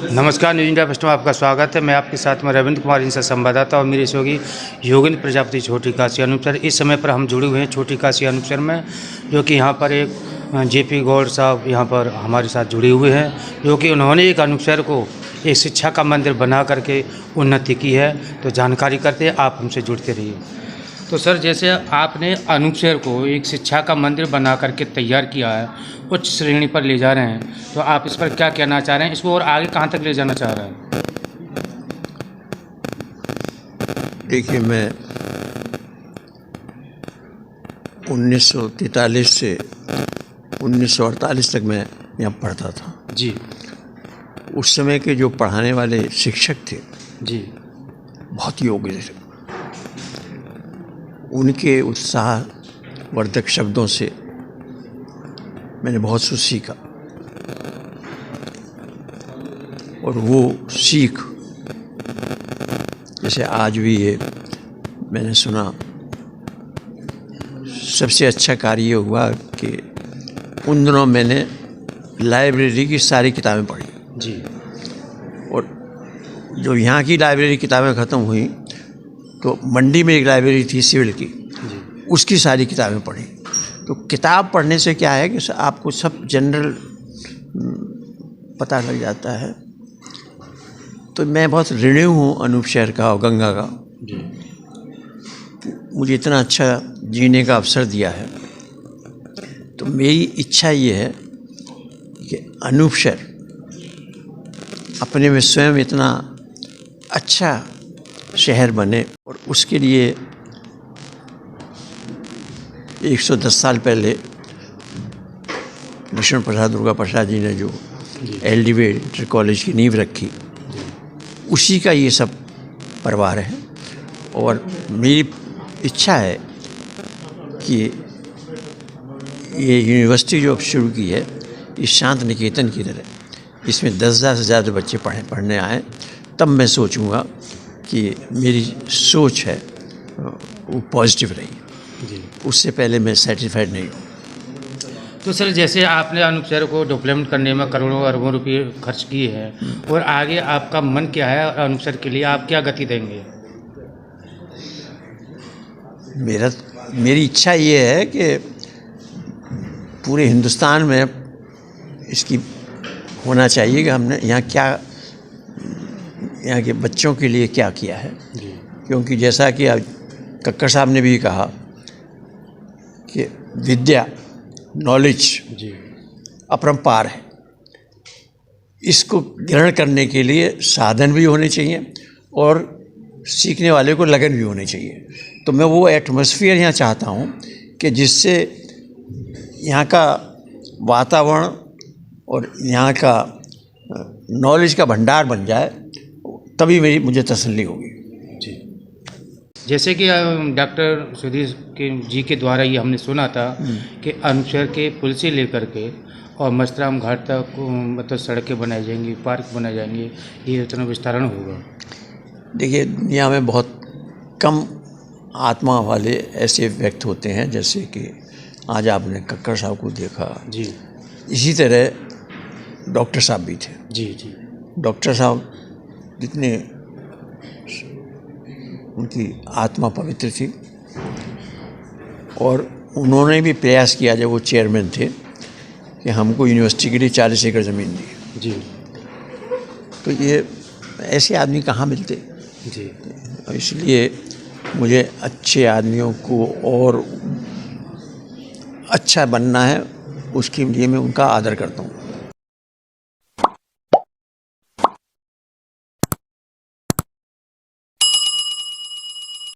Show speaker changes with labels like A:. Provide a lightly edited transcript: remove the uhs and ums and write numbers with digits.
A: नमस्कार, news India first में आपका स्वागत है। मैं आपके साथ में रविंद्र कुमार, इनसे संवाददाता और मेरे सहयोगी योगेंद्र प्रजापति, छोटी काशी अनुपसर। इस समय पर हम जुड़े हुए हैं छोटी काशी अनुपसर में, जो कि यहाँ पर एक जेपी गौड़ साहब यहाँ पर हमारे साथ जुड़े हुए हैं, जो कि उन्होंने एक अनुपसर को एक शिक्षा का मंदिर बना करके उन्नति की है। तो जानकारी करते हैं, आप हमसे जुड़ते रहिए। तो सर, जैसे आपने अनुपसर को एक शिक्षा का मंदिर बना करके तैयार किया है, उच्च श्रेणी पर ले जा रहे हैं, तो आप इस पर क्या कहना चाह रहे हैं? इसको और आगे कहाँ तक ले जाना चाह रहे हैं?
B: देखिए, मैं 1943 से 1948 तक मैं यहाँ पढ़ता था
A: जी।
B: उस समय के जो पढ़ाने वाले शिक्षक थे
A: जी।
B: बहुत योग्य थे। उनके उत्साहवर्धक शब्दों से मैंने बहुत कुछ सीखा, और वो सीख जैसे आज भी ये मैंने सुना, सबसे अच्छा कार्य ये हुआ कि उन दिनों मैंने लाइब्रेरी की सारी किताबें पढ़ी
A: जी।
B: और जो यहाँ की लाइब्रेरी किताबें ख़त्म हुई तो मंडी में एक लाइब्रेरी थी सिविल की, उसकी सारी किताबें पढ़ी। तो किताब पढ़ने से क्या है कि आपको सब जनरल पता लग जाता है। तो मैं बहुत ऋणी हूँ अनूप शहर का और गंगा का, मुझे इतना अच्छा जीने का अवसर दिया है। तो मेरी इच्छा ये है कि अनूप शहर अपने में स्वयं इतना अच्छा शहर बने, और उसके लिए 110 साल पहले लक्ष्मण प्रसाद दुर्गा प्रसाद जी ने जो LDV इंटर कॉलेज की नींव रखी, उसी का ये सब परिवार है। और मेरी इच्छा है कि ये यूनिवर्सिटी जो शुरू की है, इस शांत निकेतन की तरह इसमें 10,000 से ज़्यादा बच्चे पढ़ने आए, तब मैं सोचूंगा कि मेरी सोच है वो पॉजिटिव रही।
A: जी।
B: उससे पहले मैं सेटिस्फाइड नहीं हूँ।
A: तो सर, जैसे आपने अनुपसर को डेवलपमेंट करने में करोड़ों अरबों रुपये खर्च किए हैं, और आगे आपका मन क्या है और अनुपसर के लिए आप क्या गति देंगे?
B: मेरी इच्छा ये है कि पूरे हिंदुस्तान में इसकी होना चाहिए कि हमने यहाँ के बच्चों के लिए क्या किया है। क्योंकि जैसा कि कक्कर साहब ने भी कहा कि विद्या, नॉलेज अपरंपार है, इसको ग्रहण करने के लिए साधन भी होने चाहिए और सीखने वाले को लगन भी होनी चाहिए। तो मैं वो एटमॉस्फेयर यहाँ चाहता हूँ कि जिससे यहाँ का वातावरण और यहाँ का नॉलेज का भंडार बन जाए, तभी मुझे तसल्ली होगी।
A: जी। जैसे कि डॉक्टर सुधीर जी के द्वारा ये हमने सुना था कि अनुपसर के पुल से लेकर के और मस्तराम घाट तक मतलब सड़कें बनाई जाएंगी, पार्क बनाए जाएंगे, ये इतना विस्तारण होगा।
B: देखिए, दुनिया में बहुत कम आत्मा वाले ऐसे व्यक्ति होते हैं, जैसे कि आज आपने कक्कर साहब को देखा
A: जी।
B: इसी तरह डॉक्टर साहब भी थे।
A: जी। जी।
B: डॉक्टर साहब जितने उनकी आत्मा पवित्र थी, और उन्होंने भी प्रयास किया जब वो चेयरमैन थे कि हमको यूनिवर्सिटी के लिए 40 एकड़ ज़मीन दी।
A: जी।
B: तो ये ऐसे आदमी कहाँ मिलते।
A: जी।
B: इसलिए मुझे अच्छे आदमियों को और अच्छा बनना है, उसके लिए मैं उनका आदर करता हूँ।